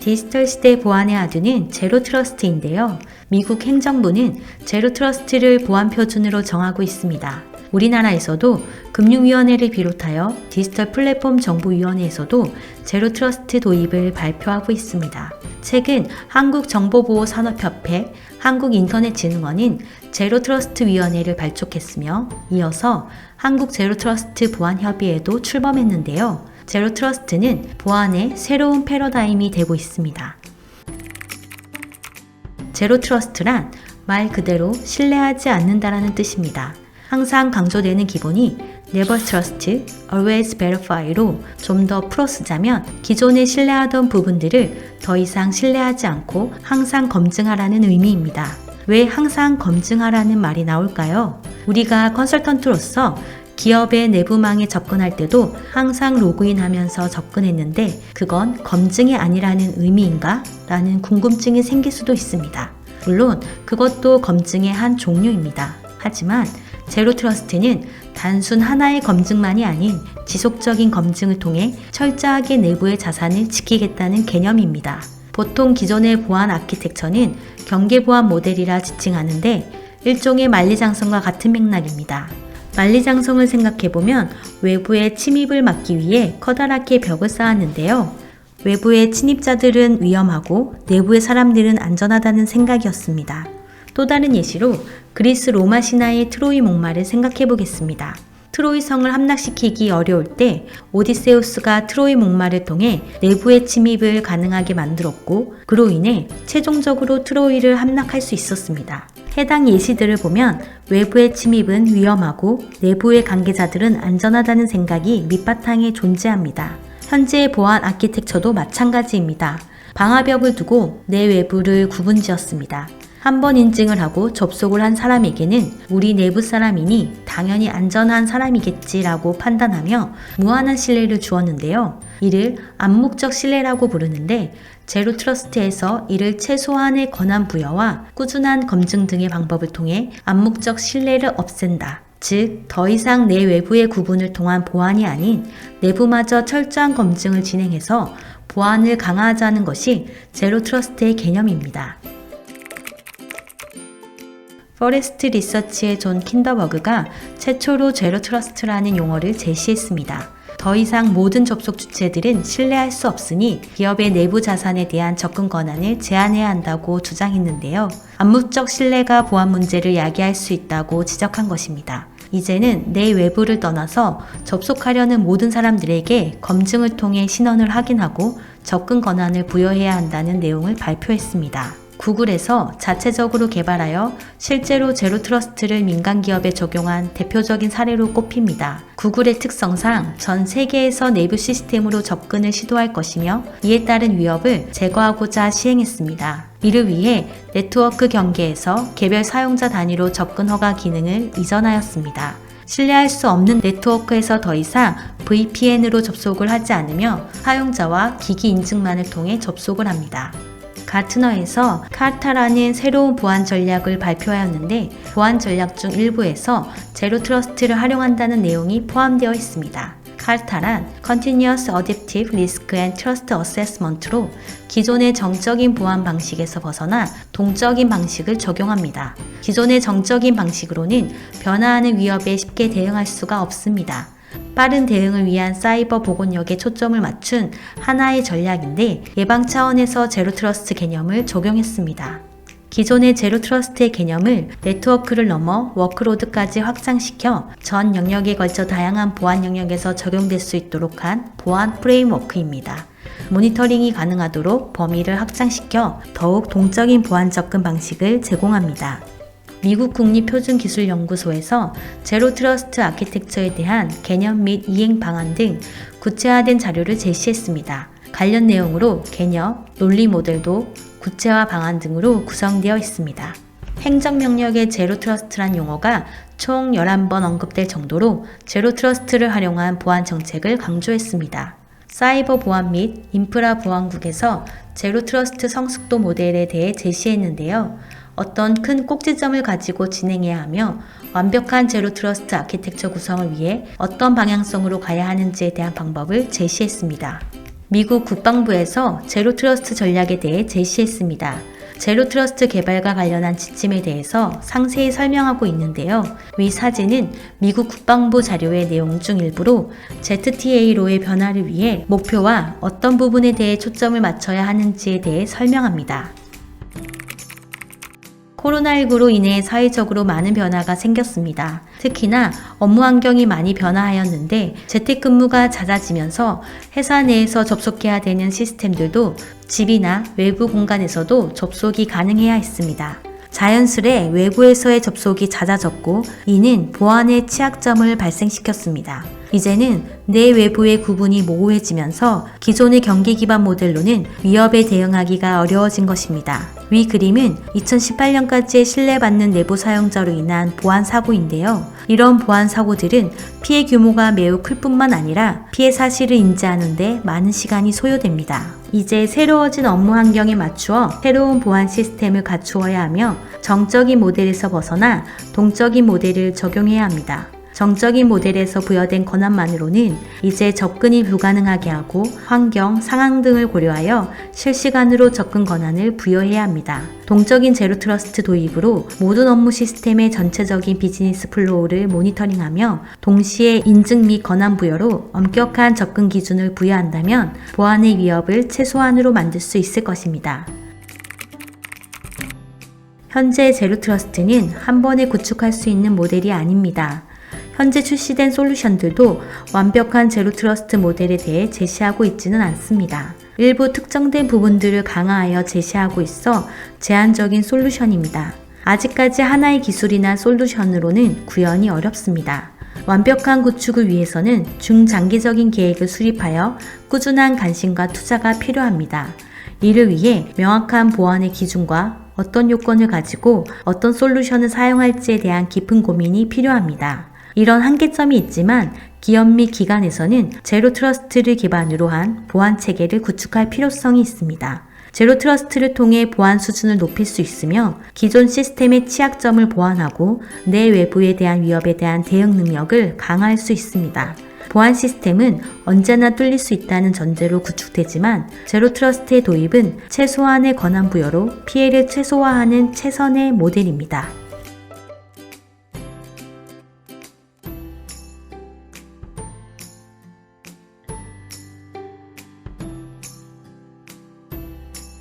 디지털 시대 보안의 아두는 제로 트러스트인데요. 미국 행정부는 제로 트러스트를 보안 표준으로 정하고 있습니다. 우리나라에서도 금융위원회를 비롯하여 디지털 플랫폼 정보위원회에서도 제로 트러스트 도입을 발표하고 있습니다. 최근 한국정보보호산업협회, 한국인터넷진흥원은 제로 트러스트 위원회를 발족했으며 이어서 한국 제로 트러스트 보안협의회도 출범했는데요. 제로 트러스트는 보안의 새로운 패러다임이 되고 있습니다. 제로 트러스트란 말 그대로 신뢰하지 않는다라는 뜻입니다. 항상 강조되는 기본이 Never Trust, Always Verify로 좀 더 풀어 쓰자면 기존에 신뢰하던 부분들을 더 이상 신뢰하지 않고 항상 검증하라는 의미입니다. 왜 항상 검증하라는 말이 나올까요? 우리가 컨설턴트로서 기업의 내부망에 접근할 때도 항상 로그인하면서 접근했는데 그건 검증이 아니라는 의미인가? 라는 궁금증이 생길 수도 있습니다. 물론 그것도 검증의 한 종류입니다. 하지만 제로 트러스트는 단순 하나의 검증만이 아닌 지속적인 검증을 통해 철저하게 내부의 자산을 지키겠다는 개념입니다. 보통 기존의 보안 아키텍처는 경계 보안 모델이라 지칭하는데 일종의 만리장성과 같은 맥락입니다. 만리장성을 생각해보면 외부의 침입을 막기 위해 커다랗게 벽을 쌓았는데요. 외부의 침입자들은 위험하고 내부의 사람들은 안전하다는 생각이었습니다. 또 다른 예시로 그리스 로마 신화의 트로이 목마를 생각해 보겠습니다. 트로이 성을 함락시키기 어려울 때 오디세우스가 트로이 목마를 통해 내부의 침입을 가능하게 만들었고 그로 인해 최종적으로 트로이를 함락할 수 있었습니다. 해당 예시들을 보면 외부의 침입은 위험하고 내부의 관계자들은 안전하다는 생각이 밑바탕에 존재합니다. 현재의 보안 아키텍처도 마찬가지입니다. 방화벽을 두고 내 외부를 구분지었습니다. 한번 인증을 하고 접속을 한 사람에게는 우리 내부 사람이니 당연히 안전한 사람이겠지라고 판단하며 무한한 신뢰를 주었는데요. 이를 암묵적 신뢰라고 부르는데 제로 트러스트에서 이를 최소한의 권한 부여와 꾸준한 검증 등의 방법을 통해 암묵적 신뢰를 없앤다. 즉, 더 이상 내 외부의 구분을 통한 보안이 아닌 내부마저 철저한 검증을 진행해서 보안을 강화하자는 것이 제로 트러스트의 개념입니다. 포레스트 리서치의 존 킨더버그가 최초로 제로 트러스트라는 용어를 제시했습니다. 더 이상 모든 접속 주체들은 신뢰할 수 없으니 기업의 내부 자산에 대한 접근 권한을 제한해야 한다고 주장했는데요. 암묵적 신뢰가 보안 문제를 야기할 수 있다고 지적한 것입니다. 이제는 내 외부를 떠나서 접속하려는 모든 사람들에게 검증을 통해 신원을 확인하고 접근 권한을 부여해야 한다는 내용을 발표했습니다. 구글에서 자체적으로 개발하여 실제로 제로 트러스트를 민간 기업에 적용한 대표적인 사례로 꼽힙니다. 구글의 특성상 전 세계에서 내부 시스템으로 접근을 시도할 것이며 이에 따른 위협을 제거하고자 시행했습니다. 이를 위해 네트워크 경계에서 개별 사용자 단위로 접근 허가 기능을 이전하였습니다. 신뢰할 수 없는 네트워크에서 더 이상 VPN으로 접속을 하지 않으며 사용자와 기기 인증만을 통해 접속을 합니다. 가트너에서 카르타라는 새로운 보안 전략을 발표하였는데 보안 전략 중 일부에서 제로 트러스트를 활용한다는 내용이 포함되어 있습니다. 카르타란 Continuous Adaptive Risk and Trust Assessment로 기존의 정적인 보안 방식에서 벗어나 동적인 방식을 적용합니다. 기존의 정적인 방식으로는 변화하는 위협에 쉽게 대응할 수가 없습니다. 빠른 대응을 위한 사이버 보건력에 초점을 맞춘 하나의 전략인데 예방 차원에서 제로 트러스트 개념을 적용했습니다. 기존의 제로 트러스트의 개념을 네트워크를 넘어 워크로드까지 확장시켜 전 영역에 걸쳐 다양한 보안 영역에서 적용될 수 있도록 한 보안 프레임워크입니다. 모니터링이 가능하도록 범위를 확장시켜 더욱 동적인 보안 접근 방식을 제공합니다. 미국 국립표준기술연구소에서 제로 트러스트 아키텍처에 대한 개념 및 이행 방안 등 구체화된 자료를 제시했습니다. 관련 내용으로 개념, 논리 모델도 구체화 방안 등으로 구성되어 있습니다. 행정명령의 제로 트러스트란 용어가 총 11번 언급될 정도로 제로 트러스트를 활용한 보안 정책을 강조했습니다. 사이버 보안 및 인프라 보안국에서 제로 트러스트 성숙도 모델에 대해 제시했는데요. 어떤 큰 꼭지점을 가지고 진행해야 하며 완벽한 제로 트러스트 아키텍처 구성을 위해 어떤 방향성으로 가야 하는지에 대한 방법을 제시했습니다. 미국 국방부에서 제로 트러스트 전략에 대해 제시했습니다. 제로 트러스트 개발과 관련한 지침에 대해서 상세히 설명하고 있는데요. 위 사진은 미국 국방부 자료의 내용 중 일부로 ZTA로의 변화를 위해 목표와 어떤 부분에 대해 초점을 맞춰야 하는지에 대해 설명합니다. 코로나19로 인해 사회적으로 많은 변화가 생겼습니다. 특히나 업무 환경이 많이 변화하였는데 재택근무가 잦아지면서 회사 내에서 접속해야 되는 시스템들도 집이나 외부 공간에서도 접속이 가능해야 했습니다. 자연스레 외부에서의 접속이 잦아졌고 이는 보안의 취약점을 발생시켰습니다. 이제는 내 외부의 구분이 모호해지면서 기존의 경기 기반 모델로는 위협에 대응하기가 어려워진 것입니다. 위 그림은 2018년까지 신뢰받는 내부 사용자로 인한 보안 사고인데요. 이런 보안 사고들은 피해 규모가 매우 클 뿐만 아니라 피해 사실을 인지하는 데 많은 시간이 소요됩니다. 이제 새로워진 업무 환경에 맞추어 새로운 보안 시스템을 갖추어야 하며 정적인 모델에서 벗어나 동적인 모델을 적용해야 합니다. 정적인 모델에서 부여된 권한만으로는 이제 접근이 불가능하게 하고 환경, 상황 등을 고려하여 실시간으로 접근 권한을 부여해야 합니다. 동적인 제로 트러스트 도입으로 모든 업무 시스템의 전체적인 비즈니스 플로우를 모니터링하며 동시에 인증 및 권한 부여로 엄격한 접근 기준을 부여한다면 보안의 위협을 최소한으로 만들 수 있을 것입니다. 현재 제로 트러스트는 한 번에 구축할 수 있는 모델이 아닙니다. 현재 출시된 솔루션들도 완벽한 제로 트러스트 모델에 대해 제시하고 있지는 않습니다. 일부 특정된 부분들을 강화하여 제시하고 있어 제한적인 솔루션입니다. 아직까지 하나의 기술이나 솔루션으로는 구현이 어렵습니다. 완벽한 구축을 위해서는 중장기적인 계획을 수립하여 꾸준한 관심과 투자가 필요합니다. 이를 위해 명확한 보안의 기준과 어떤 요건을 가지고 어떤 솔루션을 사용할지에 대한 깊은 고민이 필요합니다. 이런 한계점이 있지만 기업 및 기관에서는 제로 트러스트를 기반으로 한 보안 체계를 구축할 필요성이 있습니다. 제로 트러스트를 통해 보안 수준을 높일 수 있으며 기존 시스템의 취약점을 보완하고 내 외부에 대한 위협에 대한 대응 능력을 강화할 수 있습니다. 보안 시스템은 언제나 뚫릴 수 있다는 전제로 구축되지만 제로 트러스트의 도입은 최소한의 권한 부여로 피해를 최소화하는 최선의 모델입니다.